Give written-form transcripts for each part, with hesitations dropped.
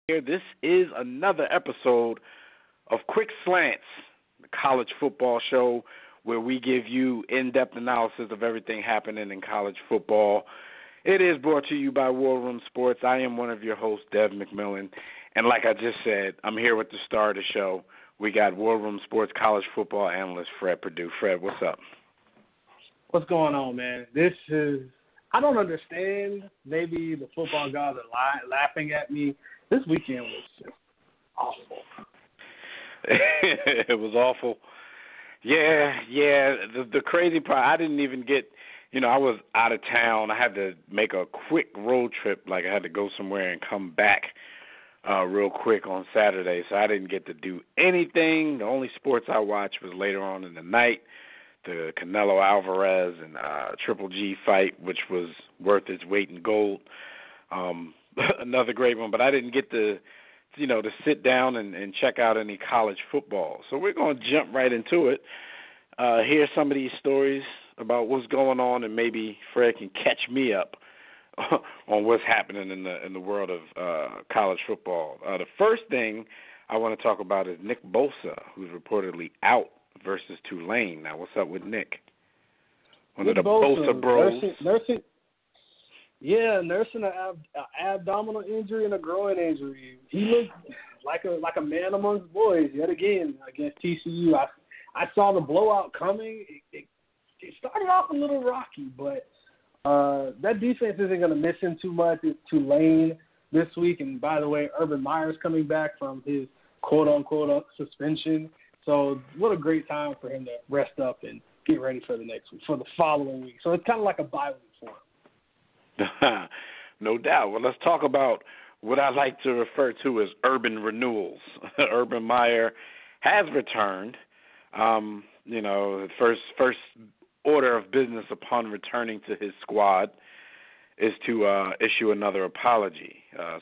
here. This is another episode of Quick Slants, the college football show where we give you in-depth analysis of everything happening in college football. It is brought to you by War Room Sports. I am one of your hosts, Dev McMillan. And like I just said, I'm here with the star of the show. We got War Room Sports college football analyst Fred Perdue. Fred, what's up? What's going on, man? I don't understand. Maybe the football gods are laughing at me. This weekend was just awful. It was awful. Yeah. The crazy part, I didn't even get, I was out of town. I had to make a quick road trip. Like I had to go somewhere and come back real quick on Saturday. So I didn't get to do anything. The only sports I watched was later on in the night, the Canelo Alvarez and Triple G fight, which was worth its weight in gold. Another great one, but I didn't get to sit down and check out any college football. So we're going to jump right into it, hear some of these stories about what's going on, and maybe Fred can catch me up on what's happening in the world of college football. The first thing I want to talk about is Nick Bosa, who's reportedly out versus Tulane. Now, what's up with Nick? One Nick of the Bosa bros. Nursing an abdominal injury and a groin injury. He looked like a man amongst boys yet again against TCU. I saw the blowout coming. It started off a little rocky, but that defense isn't going to miss him too much. It's Tulane this week, and by the way, Urban Meyer's coming back from his quote-unquote suspension. So what a great time for him to rest up and get ready for the following week. So it's kind of like a bye week for him. No doubt. Well, let's talk about what I like to refer to as urban renewals. Urban Meyer has returned. The first order of business upon returning to his squad is to issue another apology.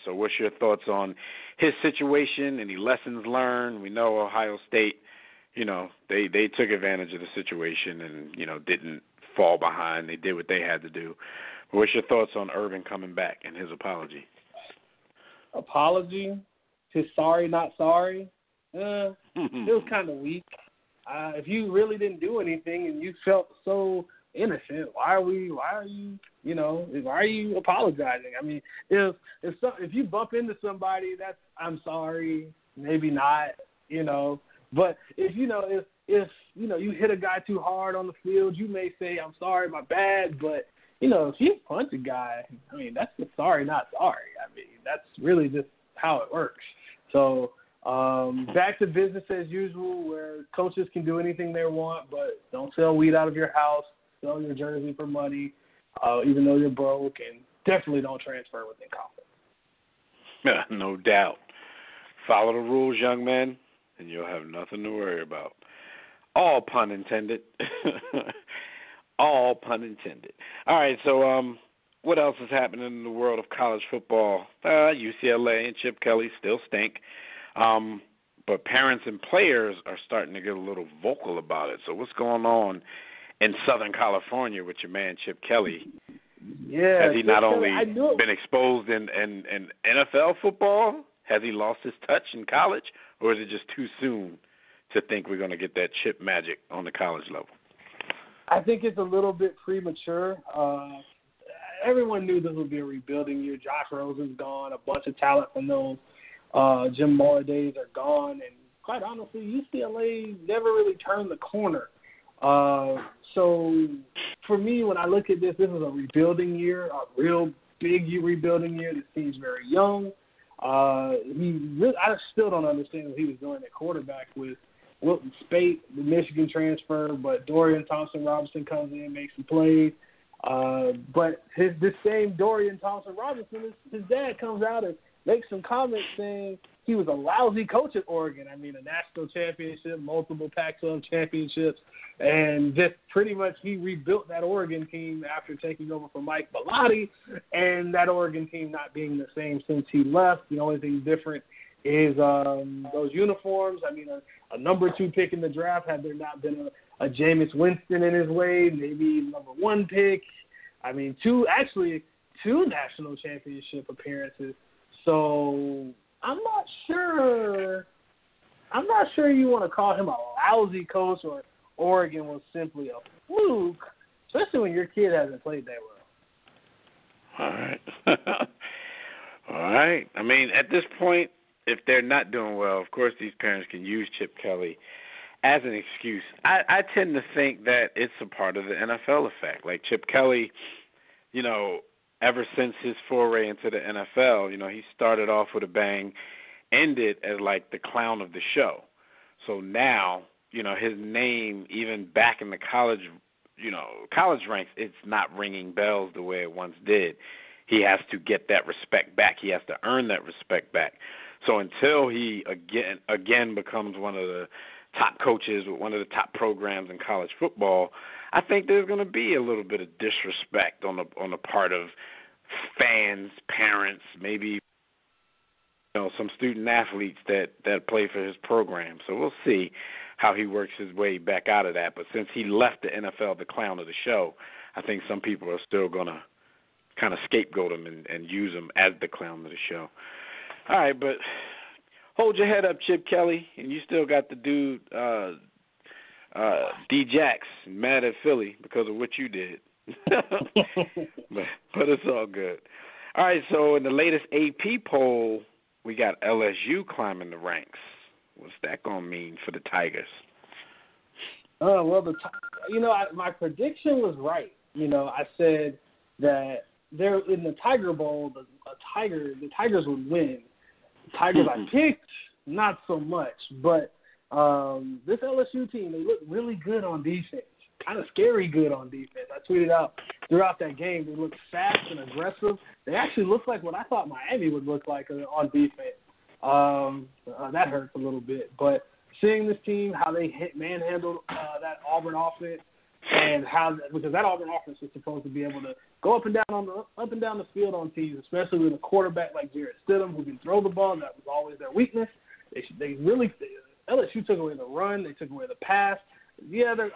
So what's your thoughts on his situation, any lessons learned? We know Ohio State, they took advantage of the situation and, didn't fall behind. They did what they had to do. What's your thoughts on Urban coming back and his apology? Apology? His sorry, not sorry? It was kind of weak. If you really didn't do anything and you felt so innocent, why are you apologizing? I mean, if you bump into somebody, that's I'm sorry, maybe not, But if you hit a guy too hard on the field, you may say I'm sorry, my bad, but if you punch a guy, I mean, that's the sorry, not sorry. I mean, that's really just how it works. So back to business as usual, where coaches can do anything they want, but don't sell weed out of your house, sell your jersey for money, even though you're broke, and definitely don't transfer within college. No doubt. Follow the rules, young men, and you'll have nothing to worry about. All pun intended. All pun intended. All right, so what else is happening in the world of college football? UCLA and Chip Kelly still stink, but parents and players are starting to get a little vocal about it. So what's going on in Southern California with your man Chip Kelly? Yeah, has he not only been exposed in NFL football? Has he lost his touch in college? Or is it just too soon to think we're going to get that Chip magic on the college level? I think it's a little bit premature. Everyone knew this would be a rebuilding year. Josh Rosen's gone. A bunch of talent from those Jim Mora days are gone. And quite honestly, UCLA never really turned the corner. So for me, when I look at this is a rebuilding year, a real big rebuilding year. This team's very young. I still don't understand what he was doing at quarterback with Wilton Spate, the Michigan transfer, but Dorian Thompson-Robinson comes in, makes some plays. But this same Dorian Thompson-Robinson, his dad comes out and makes some comments saying he was a lousy coach at Oregon. I mean, a national championship, multiple Pac-12 championships, and just pretty much he rebuilt that Oregon team after taking over from Mike Bellotti, and that Oregon team not being the same since he left. The only thing different is those uniforms. I mean, a number 2 pick in the draft, had there not been a Jameis Winston in his way, maybe number 1 pick. I mean, two national championship appearances. So I'm not sure. I'm not sure you want to call him a lousy coach or Oregon was simply a fluke, especially when your kid hasn't played that well. All right. All right. I mean, at this point, if they're not doing well, of course these parents can use Chip Kelly as an excuse. I tend to think that it's a part of the NFL effect. Like Chip Kelly, ever since his foray into the NFL, he started off with a bang, ended as like the clown of the show. So now, his name, even back in the college ranks, it's not ringing bells the way it once did. He has to get that respect back. He has to earn that respect back. So until he again becomes one of the top coaches with one of the top programs in college football, I think there's going to be a little bit of disrespect on the part of fans, parents, maybe some student athletes that play for his program. So we'll see how he works his way back out of that. But since he left the NFL the clown of the show, I think some people are still going to kind of scapegoat him and use him as the clown of the show. All right, but hold your head up, Chip Kelly, and you still got the dude, D-Jax, mad at Philly because of what you did. but it's all good. All right, so in the latest AP poll, we got LSU climbing the ranks. What's that going to mean for the Tigers? Well, my prediction was right. I said that they're in the Tiger Bowl. The Tigers would win. The Tigers I picked, not so much. But this LSU team, they look really good on defense. Kind of scary good on defense. I tweeted out throughout that game, they look fast and aggressive. They actually look like what I thought Miami would look like on defense. That hurts a little bit. But seeing this team, how they manhandled that Auburn offense, and because that Auburn offense is supposed to be able to go up and down the field on teams, especially with a quarterback like Jarrett Stidham who can throw the ball. That was always their weakness. LSU took away the run, they took away the pass. Yeah, the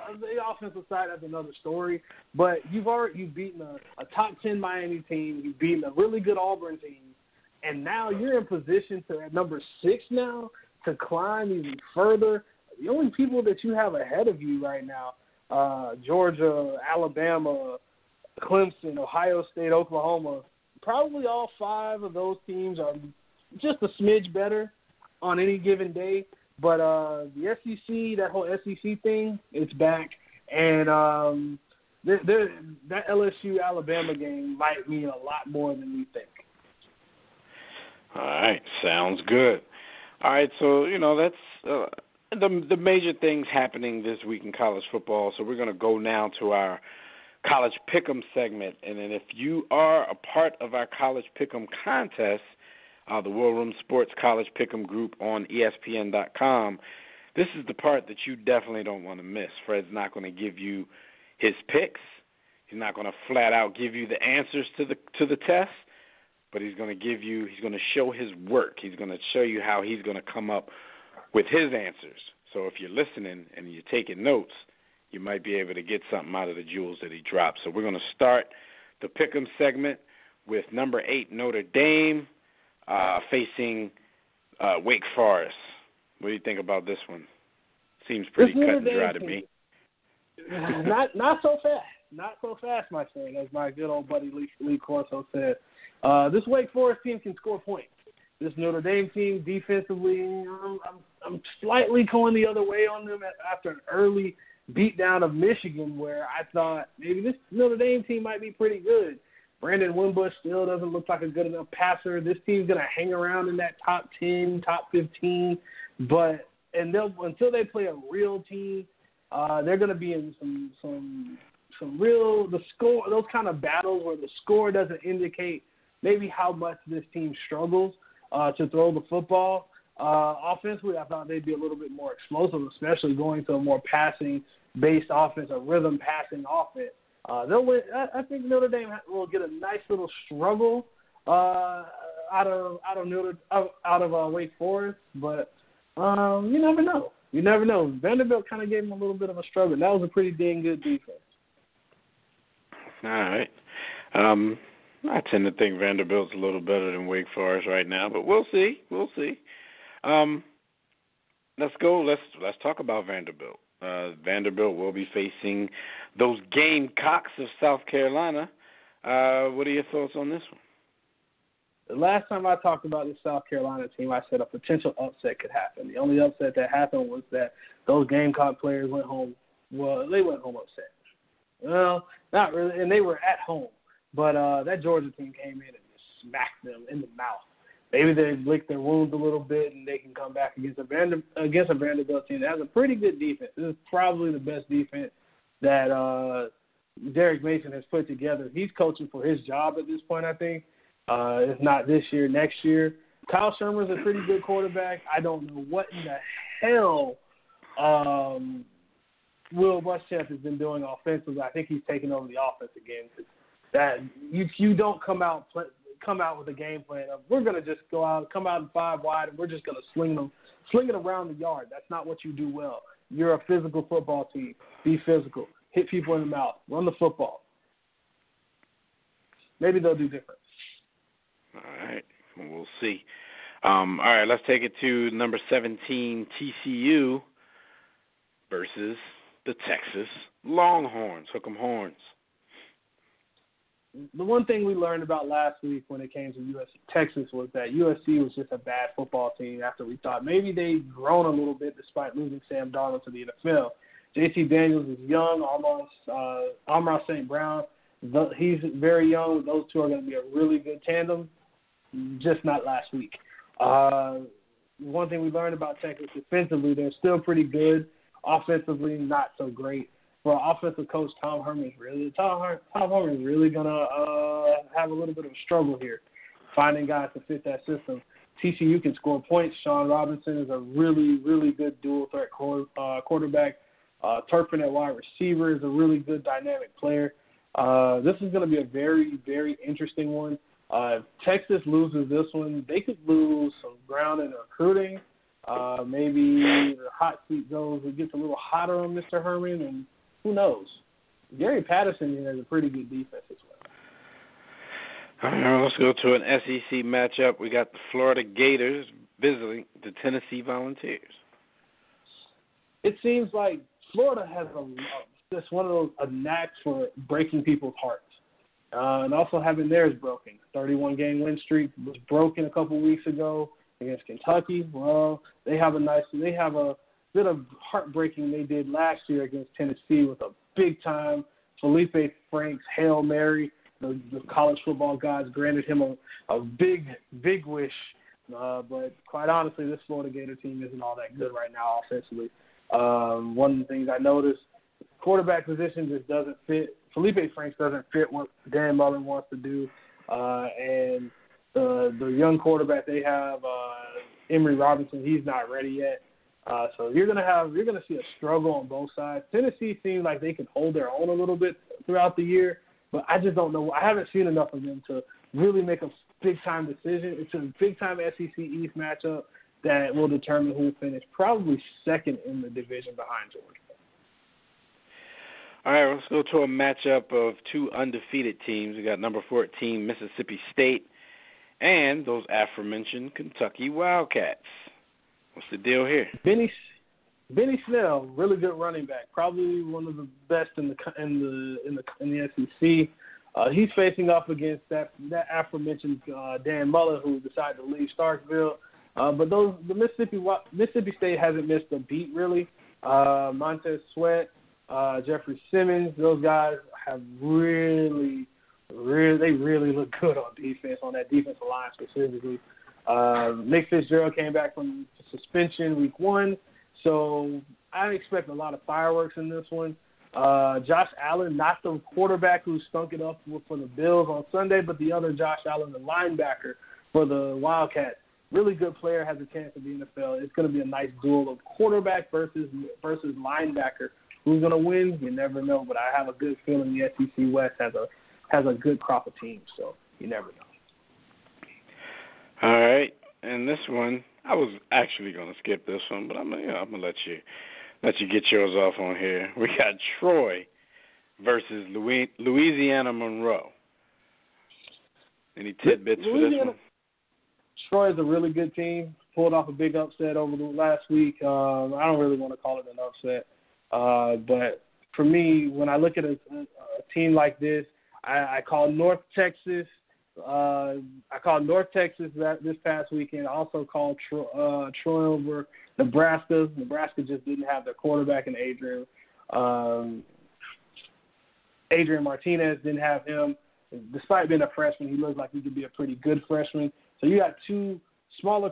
offensive side, that's another story. But you've beaten a top 10 Miami team, you've beaten a really good Auburn team, and now you're in position to at number 6 now to climb even further. The only people that you have ahead of you right now, Georgia, Alabama, Clemson, Ohio State, Oklahoma, probably all 5 of those teams are just a smidge better on any given day. But the SEC, that whole SEC thing, it's back. And that LSU-Alabama game might mean a lot more than we think. All right, sounds good. All right, so, that's the major things happening this week in college football. So we're going to go now to our College Pick'em segment. And then if you are a part of our College Pick'em contest, the War Room Sports College Pick'em group on ESPN.com, this is the part that you definitely don't want to miss. Fred's not going to give you his picks. He's not going to flat out give you the answers to the test, but he's going to show his work. He's going to show you how he's going to come up with his answers. So if you're listening and you're taking notes, you might be able to get something out of the jewels that he dropped. So we're going to start the Pick'em segment with number 8, Notre Dame, facing Wake Forest. What do you think about this one? Seems pretty cut and dry to me. Not so fast. Not so fast, my friend, as my good old buddy Lee Corso said. This Wake Forest team can score points. This Notre Dame team defensively, I'm slightly going the other way on them after an early beatdown of Michigan, where I thought maybe this Notre Dame team might be pretty good. Brandon Wimbush still doesn't look like a good enough passer. This team's going to hang around in that top 10, top 15. But until they play a real team, they're going to be in some real those kind of battles where the score doesn't indicate maybe how much this team struggles to throw the football. Offensively, I thought they'd be a little bit more explosive, especially going to a more passing-based offense, a rhythm passing offense. They'll win. I think Notre Dame will get a nice little struggle out of Wake Forest, but you never know. You never know. Vanderbilt kind of gave them a little bit of a struggle. That was a pretty dang good defense. All right. I tend to think Vanderbilt's a little better than Wake Forest right now, but we'll see. We'll see. Um, let's go. Let's talk about Vanderbilt. Vanderbilt will be facing those Gamecocks of South Carolina. What are your thoughts on this one? The last time I talked about the South Carolina team, I said a potential upset could happen. The only upset that happened was that those Gamecock players went home. Well, they went home upset. Well, not really, and they were at home. But that Georgia team came in and just smacked them in the mouth. Maybe they licked their wounds a little bit and they can come back against a Vanderbilt team that has a pretty good defense. This is probably the best defense that Derek Mason has put together. He's coaching for his job at this point, I think. If not this year, next year. Kyle Shermer's a pretty good quarterback. I don't know what in the hell Will Muschamp has been doing offensively. I think he's taking over the offense again. That you don't come out with a game plan of we're going to just come out in 5 wide, and we're just going to sling it around the yard. That's not what you do well. You're a physical football team. Be physical. Hit people in the mouth. Run the football. Maybe they'll do different. All right. We'll see. All right, let's take it to number 17, TCU versus the Texas Longhorns. Hook 'em horns. The one thing we learned about last week when it came to Texas was that USC was just a bad football team after we thought maybe they'd grown a little bit despite losing Sam Darnold to the NFL. J.C. Daniels is young, Amon St. Brown, he's very young. Those two are going to be a really good tandem, just not last week. One thing we learned about Texas defensively, they're still pretty good. Offensively, not so great. For offensive coach Tom Herman's really gonna have a little bit of a struggle here, finding guys to fit that system. TCU can score points. Sean Robinson is a really, really good dual threat quarterback. Turpin at wide receiver is a really good dynamic player. This is going to be a very, very interesting one. If Texas loses this one, they could lose some ground in recruiting. Maybe the hot seat it gets a little hotter on Mr. Herman, and who knows? Gary Patterson has a pretty good defense as well. All right, let's go to an SEC matchup. We got the Florida Gators visiting the Tennessee Volunteers. It seems like Florida has just one of those a knack for breaking people's hearts, and also having theirs broken. 31-game win streak was broken a couple weeks ago against Kentucky. Well, they have a bit of heartbreaking they did last year against Tennessee with a big-time Felipe Franks Hail Mary. The college football gods granted him a big, big wish. But quite honestly, this Florida Gator team isn't all that good right now offensively. One of the things I noticed, quarterback position just doesn't fit. Felipe Franks doesn't fit what Dan Mullen wants to do. And the young quarterback they have, Emory Robinson, he's not ready yet. So you're gonna see a struggle on both sides. Tennessee seems like they can hold their own a little bit throughout the year, but I just don't know. I haven't seen enough of them to really make a big time decision. It's a big time SEC East matchup that will determine who will finish probably second in the division behind Georgia. All right, let's go to a matchup of two undefeated teams. We got number 14 Mississippi State and those aforementioned Kentucky Wildcats. What's the deal here? Benny Snell, really good running back, probably one of the best in the SEC. He's facing off against that aforementioned Dan Mullen, who decided to leave Starkville. But the Mississippi State hasn't missed a beat really. Montez Sweat, Jeffrey Simmons, those guys have really look good on defense, on that defensive line specifically. Nick Fitzgerald came back from suspension week 1, so I expect a lot of fireworks in this one. Josh Allen, not the quarterback who stunk it up for the Bills on Sunday, but the other Josh Allen, the linebacker for the Wildcats. Really good player, has a chance to be in the NFL. It's going to be a nice duel of quarterback versus linebacker. Who's going to win? You never know, but I have a good feeling the SEC West has a good crop of teams, so you never know. All right, and this one, I was actually going to skip this one, but I'm gonna let you get yours off on here. We got Troy versus Louisiana Monroe. Any tidbits for this one? Troy is a really good team. Pulled off a big upset over the last week. I don't really want to call it an upset. But for me, when I look at a team like this, I call North Texas. I called North Texas this past weekend. I also called Troy over Nebraska. Nebraska just didn't have their quarterback in Adrian. Adrian Martinez didn't have him. Despite being a freshman, he looks like he could be a pretty good freshman. So you got two smaller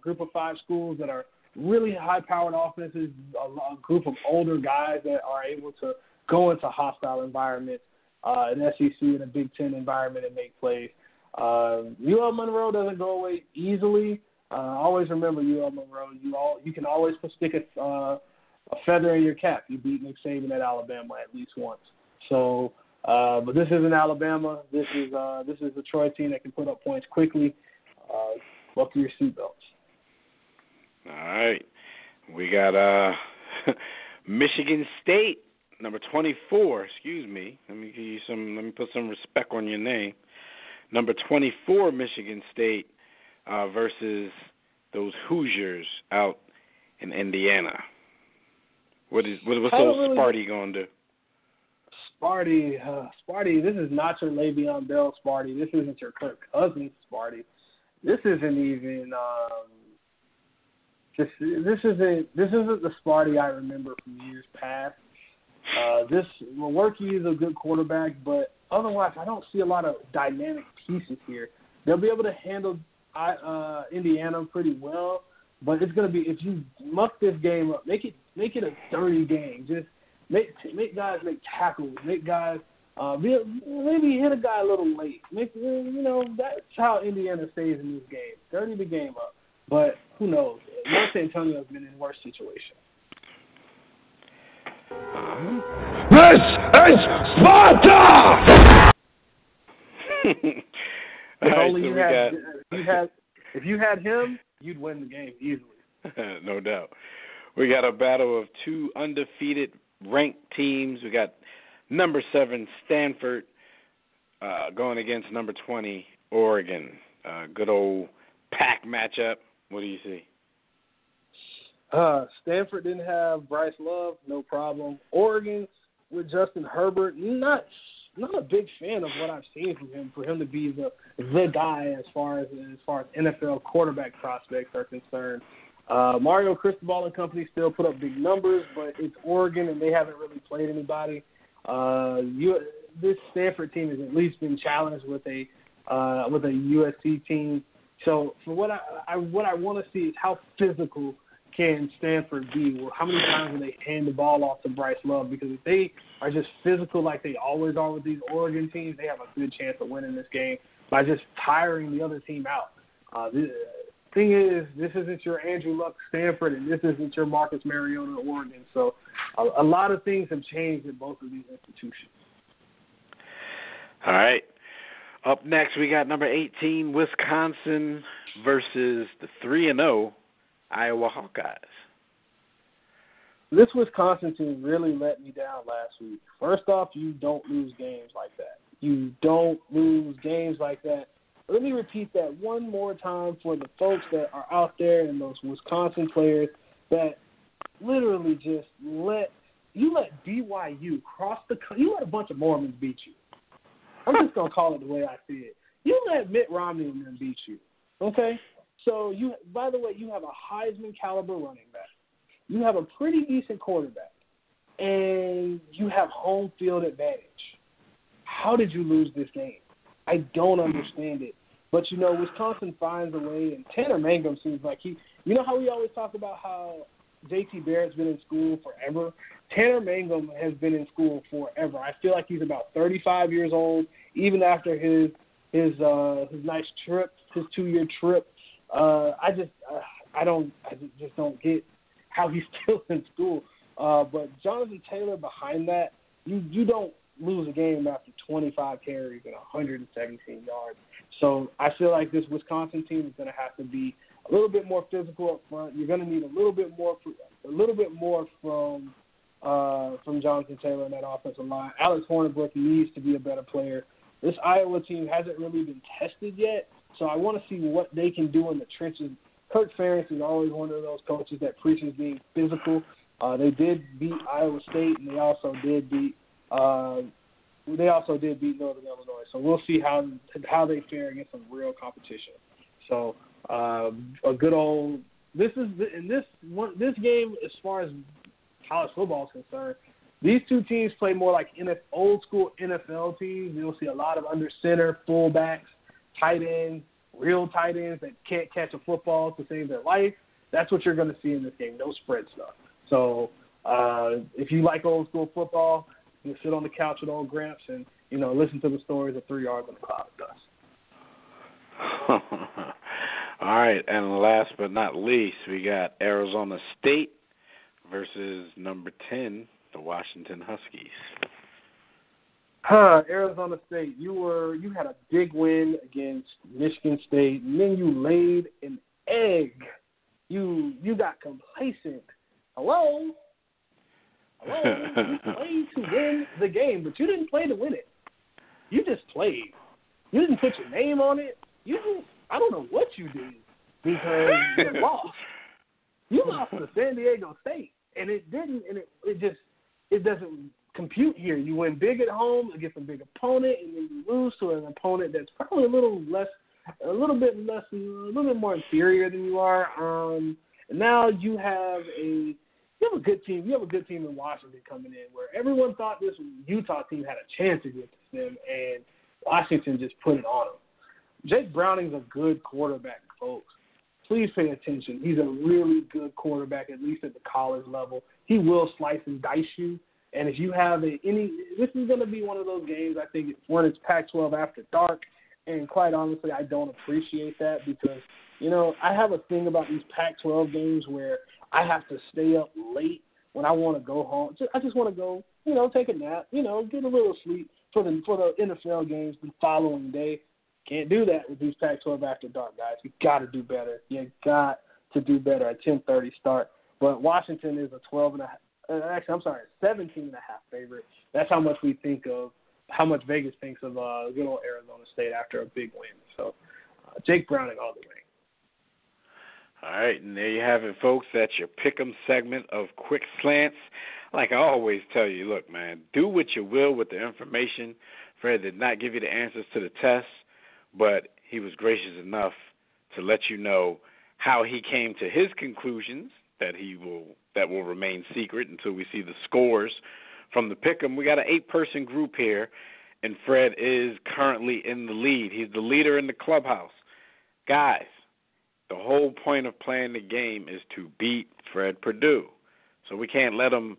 group of 5 schools that are really high-powered offenses, a group of older guys that are able to go into hostile environments, an SEC and a Big Ten environment and make plays. UL Monroe doesn't go away easily. Always remember UL Monroe. You can always stick a feather in your cap. You beat Nick Saban at Alabama at least once. So, but this isn't Alabama. This is a Troy team that can put up points quickly. Buckle your seatbelts. All right, we got Michigan State, number 24. Excuse me. Let me put some respect on your name. Number 24, Michigan State versus those Hoosiers out in Indiana. What's old Sparty going to do? Sparty, this is not your Le'Veon Bell Sparty. This isn't your Kirk Cousins Sparty. This isn't even this isn't the Sparty I remember from years past. Lewerke is a good quarterback, but otherwise I don't see a lot of dynamic pieces here. They'll be able to handle Indiana pretty well, but it's going to be, if you muck this game up, make it a dirty game. Just make guys make tackles, make guys maybe hit a guy a little late. That's how Indiana stays in this game. Dirty the game up. But who knows? North Antonio's been in worse situations. This is Sparta! If you had him, you'd win the game easily. No doubt. We got a battle of 2 undefeated ranked teams. We got number 7 Stanford going against number 20 Oregon. Good old pack matchup. What do you see? Stanford didn't have Bryce Love, no problem. Oregon with Justin Herbert, not a big fan of what I've seen from him. For him to be the guy as far as NFL quarterback prospects are concerned. Mario Cristobal and company still put up big numbers, but it's Oregon and they haven't really played anybody. This Stanford team has at least been challenged with a USC team. So for what I want to see is how physical can Stanford be? Well, how many times will they hand the ball off to Bryce Love? Because if they are just physical like they always are with these Oregon teams, they have a good chance of winning this game by just tiring the other team out. The thing is, this isn't your Andrew Luck Stanford, and this isn't your Marcus Mariota Oregon. So a lot of things have changed at both of these institutions. All right. Up next, we got number 18, Wisconsin versus the 3-0 Iowa Hawkeyes. This Wisconsin team really let me down last week. First off, you don't lose games like that. You don't lose games like that. Let me repeat that one more time for the folks that are out there and those Wisconsin players that literally just let BYU cross the – you let a bunch of Mormons beat you. I'm just going to call it the way I see it. You let Mitt Romney and them beat you, okay? So, by the way, you have a Heisman caliber running back. You have a pretty decent quarterback, and you have home field advantage. How did you lose this game? I don't understand it. But, Wisconsin finds a way, and Tanner Mangum seems like how we always talk about how J.T. Barrett's been in school forever? Tanner Mangum has been in school forever. I feel like he's about 35 years old, even after his nice trip, his 2-year trip. I just don't get how he's still in school. But Jonathan Taylor behind that, you don't lose a game after 25 carries and 117 yards. So I feel like this Wisconsin team is going to have to be a little bit more physical up front. You're going to need a little bit more from Jonathan Taylor in that offensive line. Alex Hornibrook needs to be a better player. this Iowa team hasn't really been tested yet, so I want to see what they can do in the trenches. Kirk Ferentz is always one of those coaches that preaches being physical. They did beat Iowa State, and they also did beat Northern Illinois. So we'll see how they fare against some real competition. So a good old this game, as far as college football is concerned, these two teams play more like old school NFL teams. You'll see a lot of under center, fullbacks, tight ends, real tight ends that can't catch a football to save their life. That's what you're going to see in this game. No spread stuff. So if you like old school football, you sit on the couch with old Gramps and listen to the stories of 3 yards on the cloud of dust. All right, and last but not least, we got Arizona State versus number 10, the Washington Huskies. Arizona State, you had a big win against Michigan State, and then you laid an egg. You got complacent. Hello? You played to win the game, but you didn't play to win it. You just played. You didn't put your name on it. I don't know what you did because you lost. You lost to San Diego State, and it doesn't compute here. You win big at home against a big opponent, and then you lose to an opponent that's probably a little bit more inferior than you are. And now you have a good team. You have a good team in Washington coming in, where everyone thought this Utah team had a chance against them, and Washington just put it on them. Jake Browning's a good quarterback, folks. Please pay attention. He's a really good quarterback, at least at the college level. He will slice and dice you. And if you have this is going to be one of those games, I think, when it's Pac-12 after dark. And quite honestly, I don't appreciate that because, I have a thing about these Pac-12 games where I have to stay up late when I want to go home. I just want to go, take a nap, get a little sleep for the NFL games the following day. Can't do that with these Pac-12 after dark, guys. You got to do better. You got to do better at 10:30 start. But Washington is a 17.5 favorite. That's how much how much Vegas thinks of good old Arizona State after a big win. So Jake Browning all the way. All right, and there you have it, folks. That's your Pick'em segment of Quick Slants. Like I always tell you, look, man, do what you will with the information. Fred did not give you the answers to the test, but he was gracious enough to let you know how he came to his conclusions that will remain secret until we see the scores from the Pick'em. We got an 8-person group here, and Fred is currently in the lead. He's the leader in the clubhouse. Guys, the whole point of playing the game is to beat Fred Perdue. So we can't let him,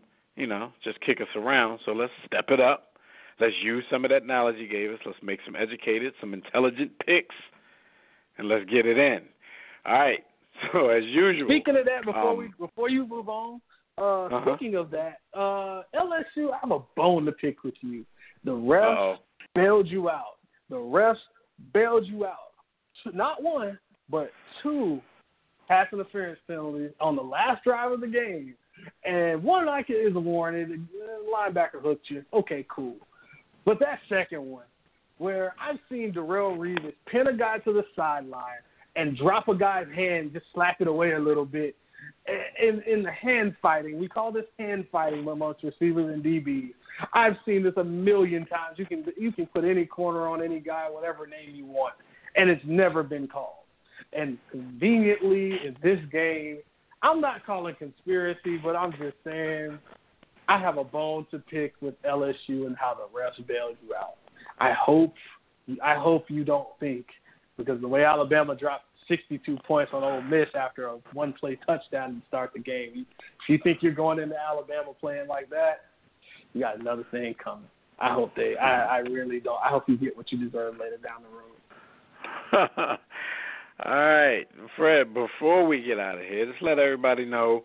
just kick us around. So let's step it up. Let's use some of that knowledge he gave us. Let's make some educated, some intelligent picks, and let's get it in. All right. So as usual. Speaking of that, before you move on, speaking of that, LSU, I have a bone to pick with you. The refs bailed you out. Not one, but 2 pass interference penalties on the last drive of the game. And one is warranted. The linebacker hooked you. Okay, cool. But that second one, where I've seen Darrelle Revis pin a guy to the sideline and drop a guy's hand, just slap it away a little bit. In the hand fighting, we call this hand fighting amongst receivers and DBs. I've seen this a million times. You can put any corner on any guy, whatever name you want, and it's never been called. And conveniently in this game, I'm not calling conspiracy, but I'm just saying I have a bone to pick with LSU and how the refs bailed you out. I hope you don't think, because the way Alabama dropped 62 points on Ole Miss after a one-play touchdown to start the game, if you think you're going into Alabama playing like that, you got another thing coming. I hope I really don't. I hope you get what you deserve later down the road. All right, Fred, before we get out of here, just let everybody know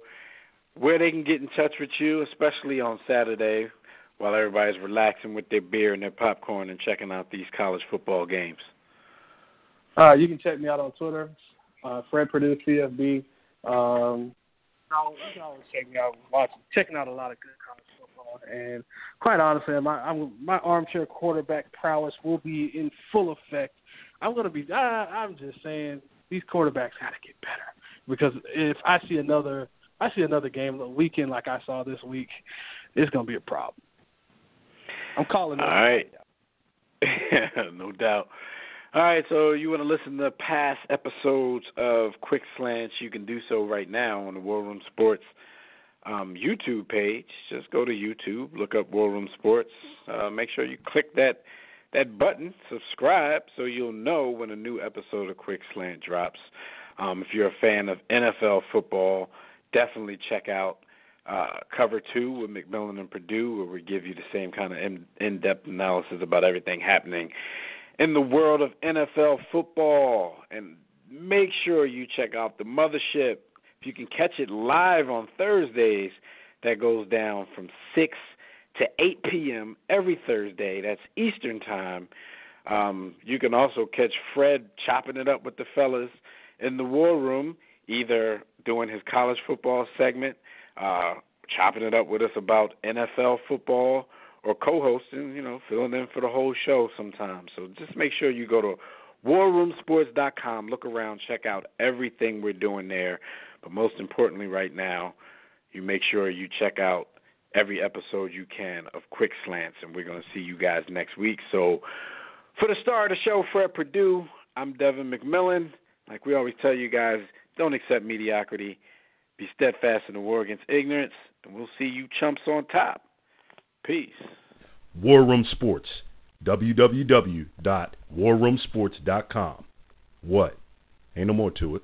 where they can get in touch with you, especially on Saturday while everybody's relaxing with their beer and their popcorn and checking out these college football games. You can check me out on Twitter, Fred Perdue CFB. You can always check me out checking out a lot of good college football. And quite honestly, my armchair quarterback prowess will be in full effect. I'm just saying these quarterbacks got to get better, because if I see another game a weekend like I saw this week, it's going to be a problem. I'm calling it. All right. No doubt. All right, so you want to listen to past episodes of Quick Slants, you can do so right now on the War Room Sports YouTube page. Just go to YouTube, look up War Room Sports. Make sure you click that button, subscribe, so you'll know when a new episode of Quick Slant drops. If you're a fan of NFL football, definitely check out Cover 2 with McMillan and Purdue, where we give you the same kind of in-depth analysis about everything happening in the world of NFL football. And make sure you check out the Mothership. If you can catch it live on Thursdays, that goes down from 6 to 8 p.m. every Thursday. That's Eastern time. You can also catch Fred chopping it up with the fellas in the War Room, either doing his college football segment, chopping it up with us about NFL football, or co-hosting, filling in for the whole show sometimes. So just make sure you go to warroomsports.com, look around, check out everything we're doing there. But most importantly right now, you make sure you check out every episode you can of Quick Slants, and we're going to see you guys next week. So for the star of the show, Fred Purdue, I'm Devin McMillan. Like we always tell you guys, don't accept mediocrity. Be steadfast in the war against ignorance, and we'll see you chumps on top. Peace. War Room Sports. www.warroomsports.com. What? Ain't no more to it.